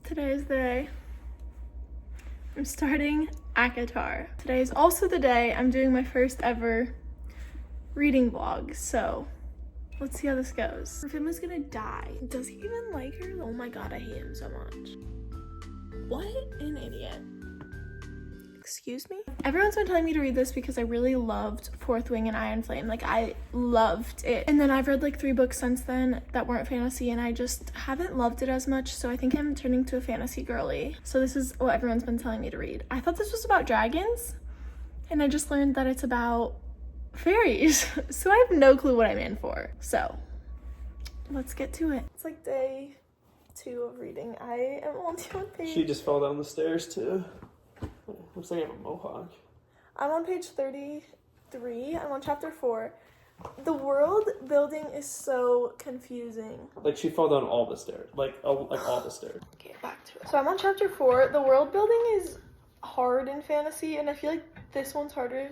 Today is the day I'm starting ACOTAR. Today is also the day I'm doing my first ever reading vlog, so let's see how this goes. Rafima's gonna die. Does he even like her? Oh my god, I hate him so much. What an idiot. Excuse me? Everyone's been telling me to read this because I really loved Fourth Wing and Iron Flame. Like, I loved it. And then I've read like 3 books since then that weren't fantasy, and I just haven't loved it as much, so I think I'm turning to a fantasy girly. So this is what everyone's been telling me to read. I thought this was about dragons, and I just learned that it's about fairies. So I have no clue what I'm in for. So let's get to it. It's like day 2 of reading. I am only on page... She just fell down the stairs too. Looks like I have a mohawk. I'm on page 33. I'm on chapter 4. The world building is so confusing. Like, she fell down all the stairs. Like all the stairs. Okay, back to it. So I'm on chapter 4. The world building is hard in fantasy, and I feel like this one's harder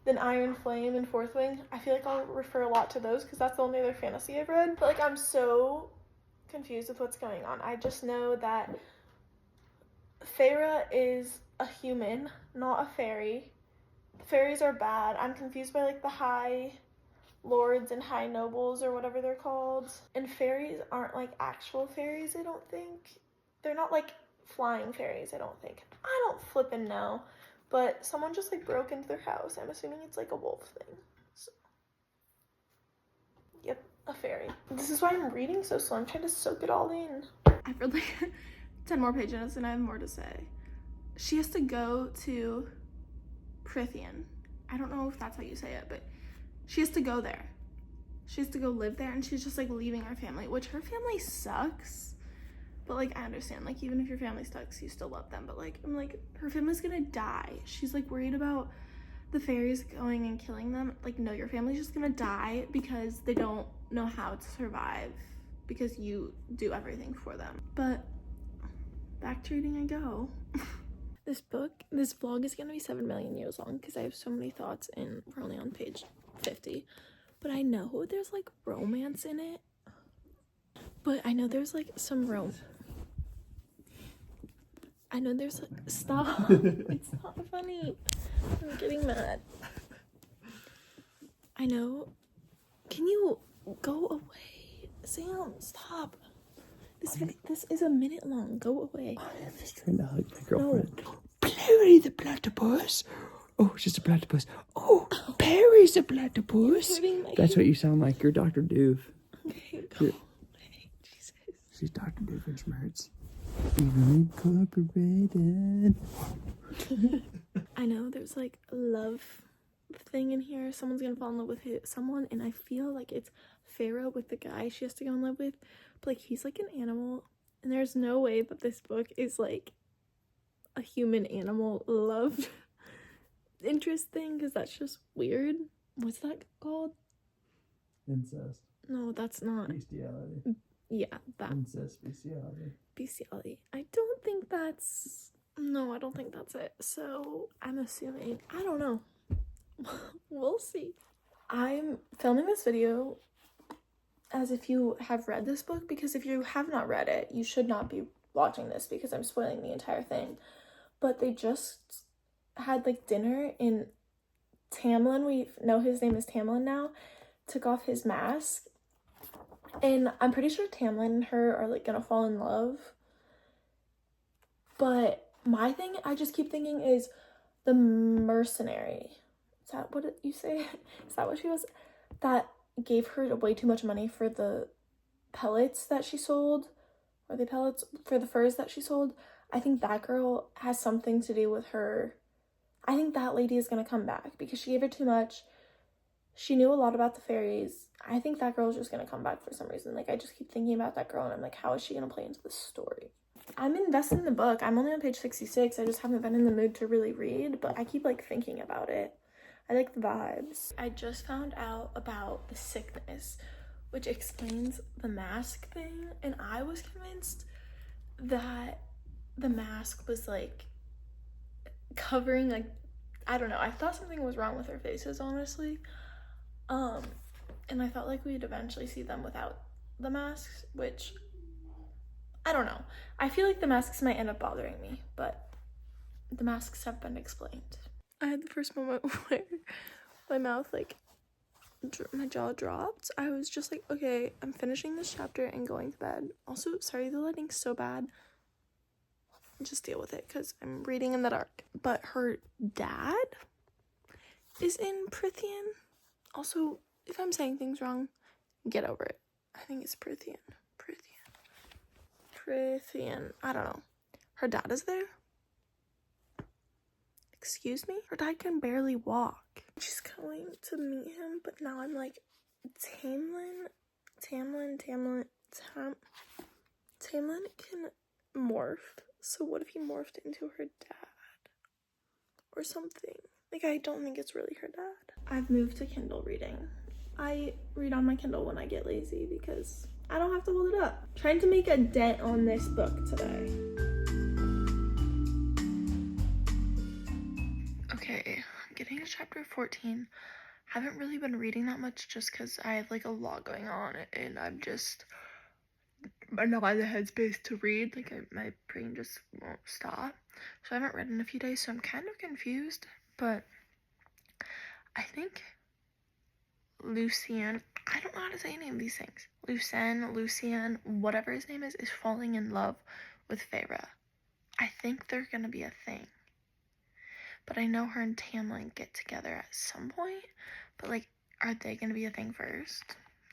than Iron Flame and Fourth Wing. I feel like I'll refer a lot to those because that's the only other fantasy I've read. But like, I'm so confused with what's going on. I just know that Feyre is a human, not a fairy. Fairies are bad. I'm confused by like the high lords and high nobles or whatever they're called. And fairies aren't like actual fairies, I don't think. They're not like flying fairies, I don't think. I don't flippin' know. But someone just like broke into their house. I'm assuming it's like a wolf thing. So, yep, a fairy. This is why I'm reading so slow. I'm trying to soak it all in. I've read like 10 more pages and I have more to say. She has to go to Prithian. I don't know if that's how you say it, but she has to go there. She has to go live there, and she's just like leaving her family, which her family sucks. But like, I understand, like, even if your family sucks, you still love them. But like, I'm like, her family's gonna die. She's like worried about the fairies going and killing them. Like, no, your family's just gonna die because they don't know how to survive because you do everything for them. But back to reading I go. This vlog is gonna be 7 million years long because I have so many thoughts and we're only on page 50. But I know there's like romance in it. But I know there's like some I know there's like, stop. It's not funny. I'm getting mad. I know. Can you go away? Sam, stop. This is a minute long. Go away. I'm just trying to hug my girlfriend. No. Perry the platypus. Oh, she's a platypus. Oh, Perry's a platypus. That's what you sound like. You're Dr. Doof. Okay, go away. Jesus. She's Dr. Doofenshmirtz. Even Incorporated. I know there's like a love thing in here. Someone's gonna fall in love with someone, and I feel like it's Feyre with the guy she has to go in love with. But like, he's like an animal, and there's no way that this book is like a human animal love interest thing, because that's just weird. What's that called? Incest. No, that's not. Bestiality. Yeah, that. Incest, bestiality. Bestiality. I don't think that's it. So I'm assuming, I don't know. We'll see. I'm filming this video as if you have read this book, because if you have not read it, you should not be watching this because I'm spoiling the entire thing. But they just had like dinner in Tamlin. We know his name is Tamlin now. Took off his mask. And I'm pretty sure Tamlin and her are like gonna fall in love. But my thing, I just keep thinking, is the mercenary. Is that what you say? Is that what she was? That gave her way too much money for the pellets that she sold. Or the pellets for the furs that she sold. I think that girl has something to do with her. I think that lady is gonna come back because she gave her too much. She knew a lot about the fairies. I think that girl is just gonna come back for some reason. Like, I just keep thinking about that girl, and I'm like, how is she gonna play into this story? I'm invested in the book. I'm only on page 66. I just haven't been in the mood to really read, but I keep like thinking about it. I like the vibes. I just found out about the sickness, which explains the mask thing, and I was convinced that the mask was like covering, like, I don't know, I thought something was wrong with their faces, honestly. And I felt like we'd eventually see them without the masks, which I don't know. I feel like the masks might end up bothering me, but the masks have been explained. I had the first moment where my mouth, like, my jaw dropped. I was just like, okay, I'm finishing this chapter and going to bed. Also, sorry the lighting's so bad. Just deal with it because I'm reading in the dark. But her dad is in Prithian. Also, if I'm saying things wrong, get over it. I think it's Prithian. I don't know. Her dad is there? Excuse me? Her dad can barely walk. She's going to meet him, but now I'm like, Tamlin can morph. So what if he morphed into her dad? Or something. Like, I don't think it's really her dad. I've moved to Kindle reading. I read on my Kindle when I get lazy because I don't have to hold it up. Trying to make a dent on this book today. Okay, I'm getting to chapter 14. Haven't really been reading that much just because I have like a lot going on and I'm not in the headspace to read. Like, my brain just won't stop. So I haven't read in a few days, so I'm kind of confused. But I think Lucien, I don't know how to say any of these things. Lucien, whatever his name is falling in love with Feyre. I think they're gonna be a thing. But I know her and Tamlin get together at some point. But, like, are they gonna be a thing first?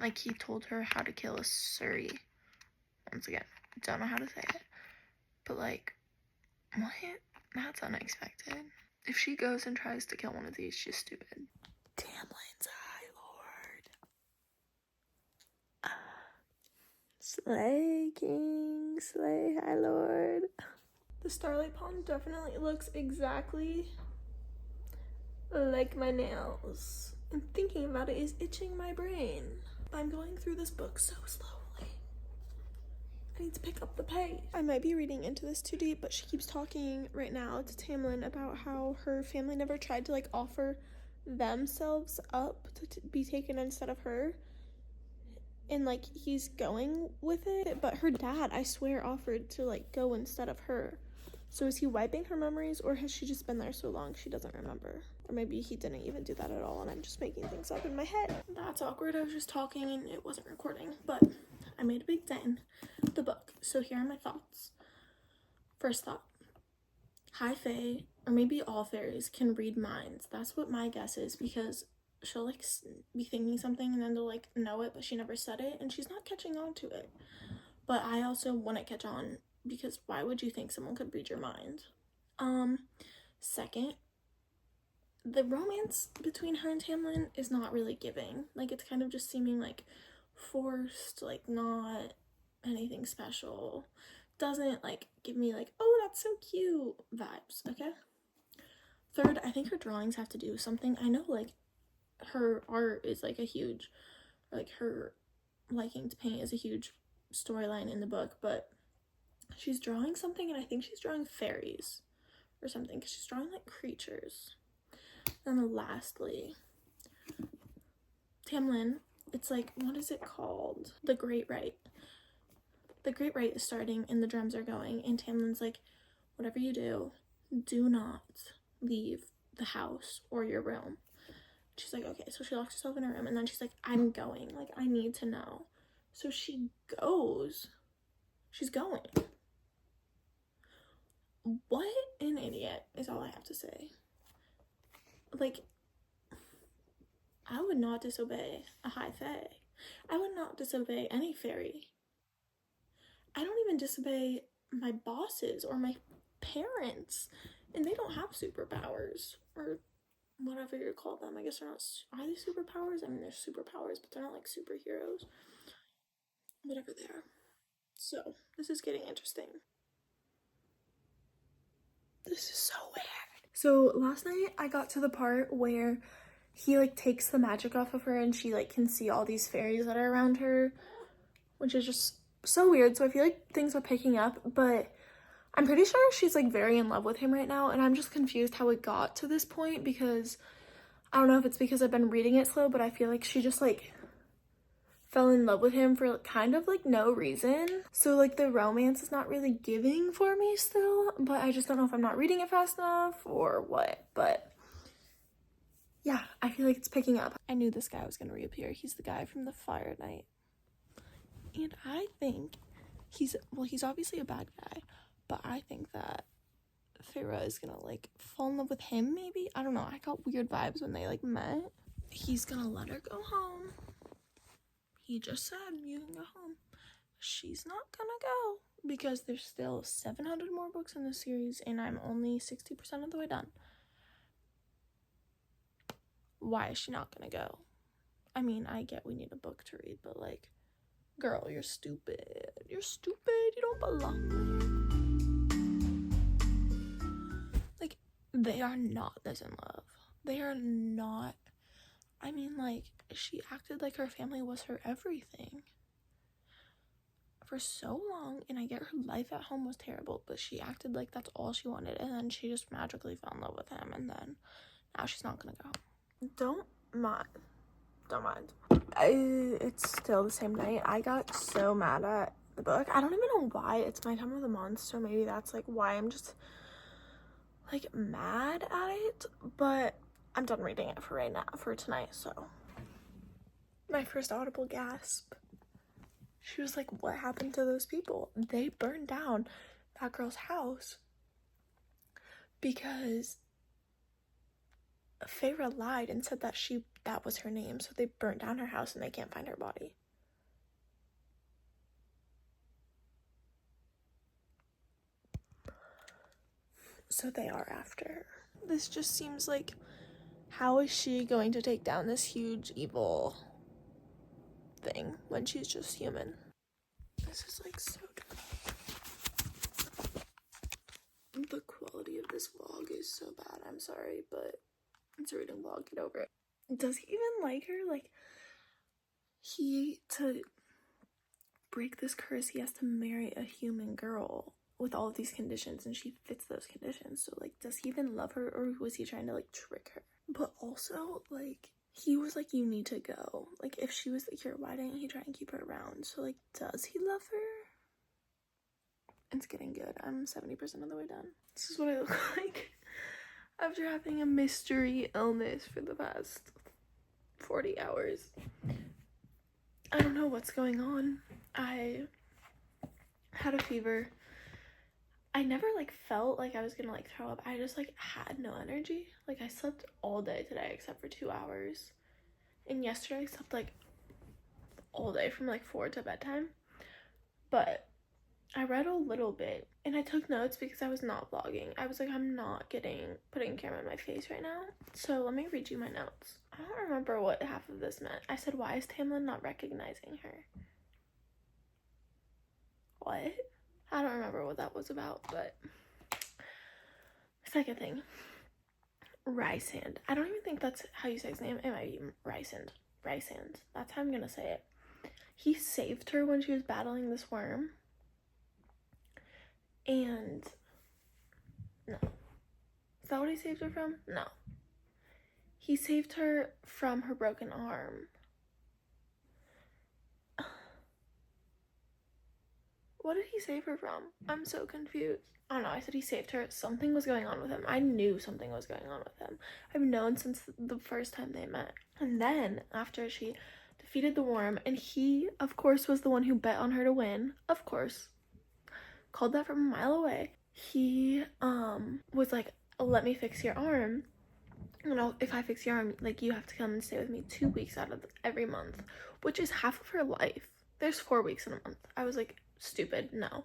Like, he told her how to kill a Surrey. Once again, don't know how to say it. But, like, what? That's unexpected. If she goes and tries to kill one of these, she's stupid. Tamlin's High Lord. Slay King, slay High Lord. The Starlight Pond definitely looks exactly like my nails. And thinking about it is itching my brain. I'm going through this book so slowly. I need to pick up the pace. I might be reading into this too deep, but she keeps talking right now to Tamlin about how her family never tried to, like, offer themselves up to be taken instead of her. And, like, he's going with it, but her dad, I swear, offered to, like, go instead of her. So is he wiping her memories, or has she just been there so long she doesn't remember? Or maybe he didn't even do that at all and I'm just making things up in my head. That's awkward. I was just talking and it wasn't recording, but I made a big dent in the book. So here are my thoughts. First thought. High Fae, or maybe all fairies, can read minds. That's what my guess is, because she'll, like, be thinking something and then they'll, like, know it, but she never said it and she's not catching on to it. But I also wouldn't catch on, because why would you think someone could read your mind? Second, the romance between her and Tamlin is not really giving. Like, it's kind of just seeming, like, forced, like, not anything special. Doesn't, like, give me, like, oh, that's so cute vibes, okay? Third, I think her drawings have to do something. I know, like, her art is, like, a huge, like, her liking to paint is a huge storyline in the book, but she's drawing something, and I think she's drawing fairies or something, because she's drawing, like, creatures. And lastly, Tamlin, it's like, what is it called? The Great Rite. The Great Rite is starting and the drums are going, and Tamlin's like, whatever you do not leave the house or your room. She's like, okay. So she locks herself in her room, and then she's like, I'm going. Like, I need to know. So she goes. She's going. What an idiot is all I have to say. Like, I would not disobey a High Fae. I would not disobey any fairy. I don't even disobey my bosses or my parents, and they don't have superpowers, or whatever you call them. I guess they're not, are they superpowers? I mean, they're superpowers, but they're not, like, superheroes. Whatever they are. So, this is getting interesting. This is so weird. So, last night, I got to the part where he, like, takes the magic off of her and she, like, can see all these fairies that are around her, which is just so weird. So I feel like things are picking up, but I'm pretty sure she's, like, very in love with him right now, and I'm just confused how it got to this point, because I don't know if it's because I've been reading it slow, but I feel like she just, like, fell in love with him for kind of like no reason. So like the romance is not really giving for me still, but I just don't know if I'm not reading it fast enough or what. But yeah, I feel like it's picking up. I knew this guy was gonna reappear. He's the guy from the Fire Night. And I think he's obviously a bad guy, but I think that Feyre is gonna like fall in love with him maybe. I don't know, I got weird vibes when they like met. He's gonna let her go home. He just said you can go home. She's not gonna go because there's still 700 more books in the series and I'm only 60% of the way done. Why is she not gonna go? I mean, I get we need a book to read, but like, girl, you're stupid. You're stupid. You don't belong there. Like, they are not this in love. They are not. I mean, like, she acted like her family was her everything for so long, and I get her life at home was terrible, but she acted like that's all she wanted, and then she just magically fell in love with him, and then now she's not gonna go. Don't mind. It's still the same night. I got so mad at the book. I don't even know why. It's my time of the month, so maybe that's like why I'm just like mad at it, but I'm done reading it for tonight. So my first audible gasp. She was like, what happened to those people? They burned down that girl's house because Feyre lied and said that that was her name, so they burnt down her house and they can't find her body. So they are after her. This just seems like, how is she going to take down this huge evil thing when she's just human? This is like so dark. The quality of this vlog is so bad. I'm sorry, but it's a reading vlog. Get over it. Does he even like her? Like, to break this curse, he has to marry a human girl with all of these conditions, and she fits those conditions. So like, does he even love her, or was he trying to like trick her? But also, like, he was like, you need to go. Like, if she was the cure, why didn't he try and keep her around? So like, does he love her? It's getting good. I'm 70% of the way done. This is what I look like after having a mystery illness for the past 40 hours. I don't know what's going on. I had a fever. I never like felt like I was gonna like throw up. I just like had no energy. Like, I slept all day today except for 2 hours. And yesterday I slept like all day from like 4 to bedtime. But I read a little bit and I took notes because I was not vlogging. I was like, I'm not putting a camera in my face right now. So let me read you my notes. I don't remember what half of this meant. I said, why is Tamlin not recognizing her? What? I don't remember what that was about, but second thing, Rysand. I don't even think that's how you say his name. It might be Rysand. That's how I'm gonna say it. He saved her when she was battling this worm. And no. Is that what he saved her from? No. He saved her from her broken arm. What did he save her from? I'm so confused. I don't know. I said he saved her. Something was going on with him. I knew something was going on with him. I've known since the first time they met. And then after she defeated the worm, and he, of course, was the one who bet on her to win. Of course. Called that from a mile away. He was like, let me fix your arm. You know, if I fix your arm, like, you have to come and stay with me 2 weeks out of every month, which is half of her life. There's 4 weeks in a month. I was like, stupid, no.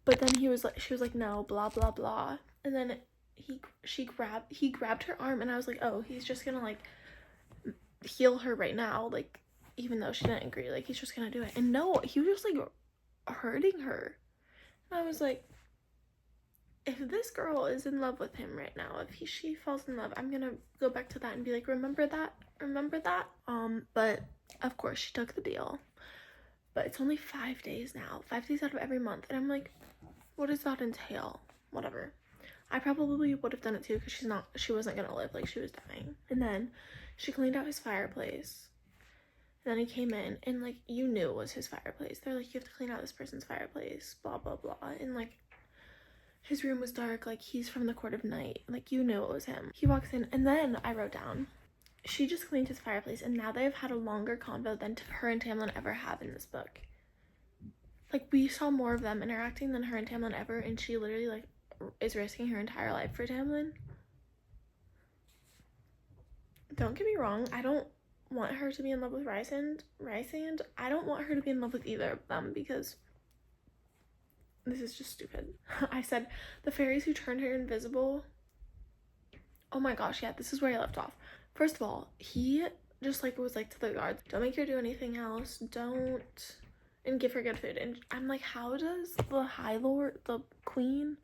But then she was like, no, blah blah blah. And then he grabbed her arm, and I was like, oh, he's just gonna like heal her right now, like, even though she didn't agree, like, he's just gonna do it. And no, he was just like hurting her. And I was like, if this girl is in love with him right now, if she falls in love, I'm gonna go back to that and be like, remember that? But of course she took the deal. But it's only 5 days now, 5 days out of every month, and I'm like, what does that entail? Whatever. I probably would have done it too, because she wasn't gonna live, like, she was dying. And then she cleaned out his fireplace, And then he came in and like you knew it was his fireplace. They're like, you have to clean out this person's fireplace, blah blah blah. And like his room was dark, like he's from the court of night, like you knew it was him. He walks in, and then I wrote down, she just cleaned his fireplace, and now they've had a longer convo than her and Tamlin ever have in this book. Like we saw more of them interacting than her and Tamlin ever, and she literally like is risking her entire life for Tamlin. Don't get me wrong, I don't want her to be in love with Rysand. I don't want her to be in love with either of them, because this is just stupid. I said the fairies who turned her invisible. Oh my gosh, yeah, this is where I left off. First of all, he just like was like to the guards, don't make her do anything else, don't, and give her good food. And I'm like, how does the High Lord, the queen,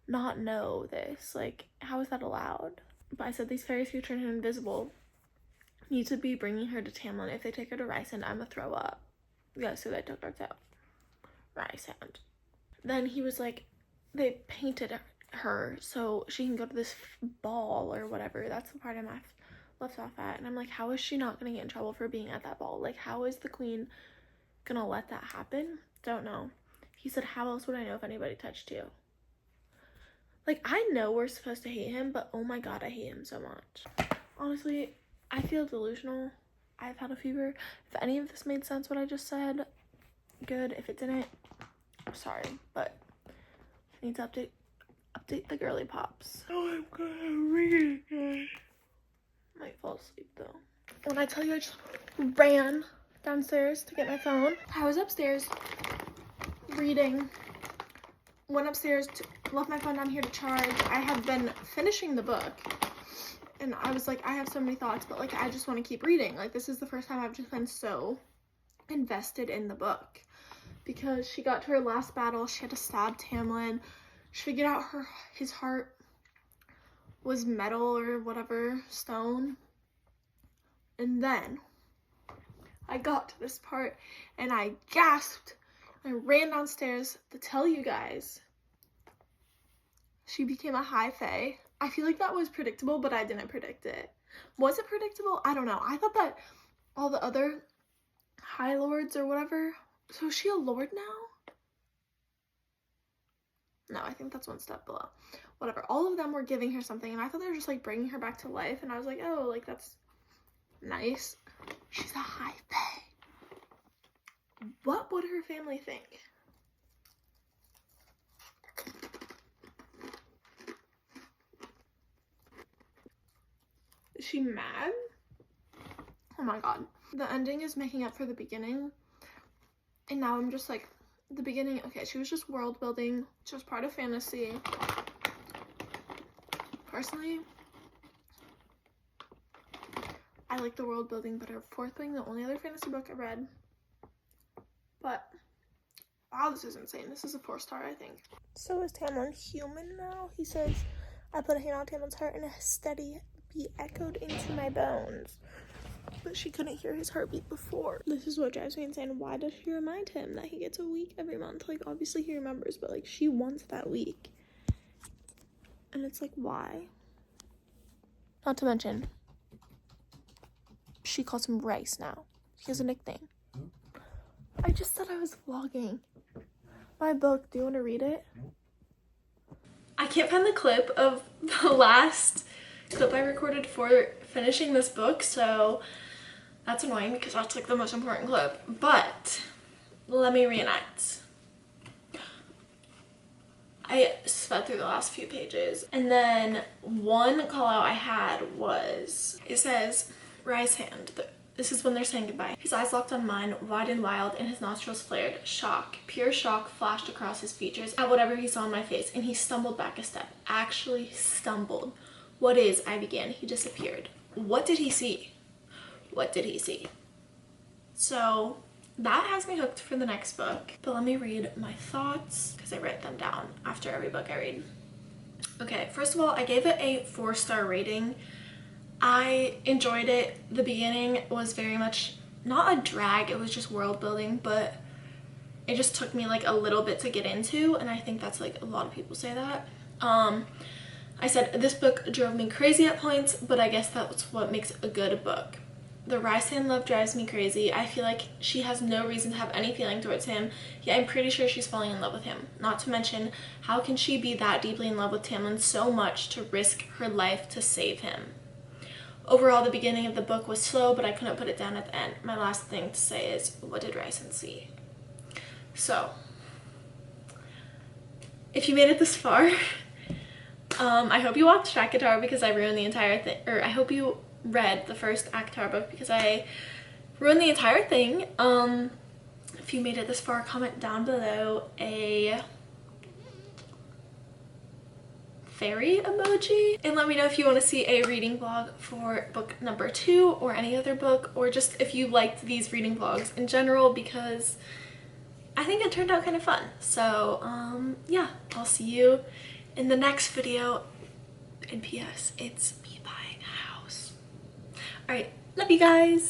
not know this? Like, how is that allowed? But I said these fairies who turn her invisible need to be bringing her to Tamlin. If they take her to Rysand, I'm gonna throw up. Yeah, so they took her to Rysand. Then he was like, they painted her so she can go to this ball or whatever. That's the part I left off at. And I'm like, how is she not gonna get in trouble for being at that ball? Like, how is the queen gonna let that happen? Don't know. He said, how else would I know if anybody touched you? Like, I know we're supposed to hate him, but oh my god, I hate him so much. Honestly, I feel delusional. I've had a fever. If any of this made sense, what I just said, good. If it didn't, I'm sorry, but I need to update the girly pops. Oh, I'm gonna read it. Might fall asleep though. When I tell you I just ran downstairs to get my phone, I was upstairs reading, went upstairs, left my phone down here to charge. I had been finishing the book, and I was like, I have so many thoughts, but like I just want to keep reading. Like, this is the first time I've just been so invested in the book, because she got to her last battle. She had to stab Tamlin. She figured out his heart was metal or whatever, stone. And then I got to this part and I gasped. I ran downstairs to tell you guys she became a high fae. I feel like that was predictable, but I didn't predict it. Was it predictable? I don't know. I thought that all the other high lords or whatever. So is she a lord now? No, I think that's one step below. Whatever. All of them were giving her something, and I thought they were just like bringing her back to life, and I was like, oh, like that's nice. She's a high fae. What would her family think? Is she mad? Oh my god. The ending is making up for the beginning. And now I'm just like, the beginning, okay, she was just world building. She was part of fantasy. Personally, I like the world building better. Fourth Wing, the only other fantasy book I read. But, wow, this is insane. This is a 4-star, I think. So is Tamlin human now? He says, I put a hand on Tamlin's heart and a steady beat echoed into my bones. But she couldn't hear his heartbeat before. This is what drives me insane. Why does she remind him that he gets a week every month? Like, obviously he remembers, but like, she wants that week. And it's like, why? Not to mention, she calls him Rice now. He has a nickname. I just said I was vlogging my book. Do you want to read it? I can't find the clip of the last clip I recorded for finishing this book, so that's annoying because that's like the most important clip. But let me reenact. I sped through the last few pages, and then one call out I had was, it says, Rye's hand. This is when they're saying goodbye. His eyes locked on mine, wide and wild, and his nostrils flared. Shock, pure shock flashed across his features at whatever he saw on my face, and he stumbled back a step. Actually stumbled. What is, I began. He disappeared. What did he see? What did he see? So that has me hooked for the next book. But let me read my thoughts, because I write them down after every book I read. Okay, first of all, I gave it a 4-star rating. I enjoyed it. The beginning was very much not a drag, it was just world building, but it just took me like a little bit to get into, and I think that's like a lot of people say that. I said this book drove me crazy at points, but I guess that's what makes a good book. The Rysand love drives me crazy. I feel like she has no reason to have any feeling towards him, yet I'm pretty sure she's falling in love with him. Not to mention, how can she be that deeply in love with Tamlin so much to risk her life to save him? Overall, the beginning of the book was slow, but I couldn't put it down at the end. My last thing to say is, what did Rysand see? So, if you made it this far, I hope you watched ACOTAR because I ruined the entire thing, or I hope you read the first ACOTAR book because I ruined the entire thing. If you made it this far, comment down below a fairy emoji and let me know if you want to see a reading vlog for book number 2 or any other book, or just if you liked these reading vlogs in general, because I think it turned out kind of fun. So yeah, I'll see you in the next video. And PS, it's me buying a house. All right, love you guys.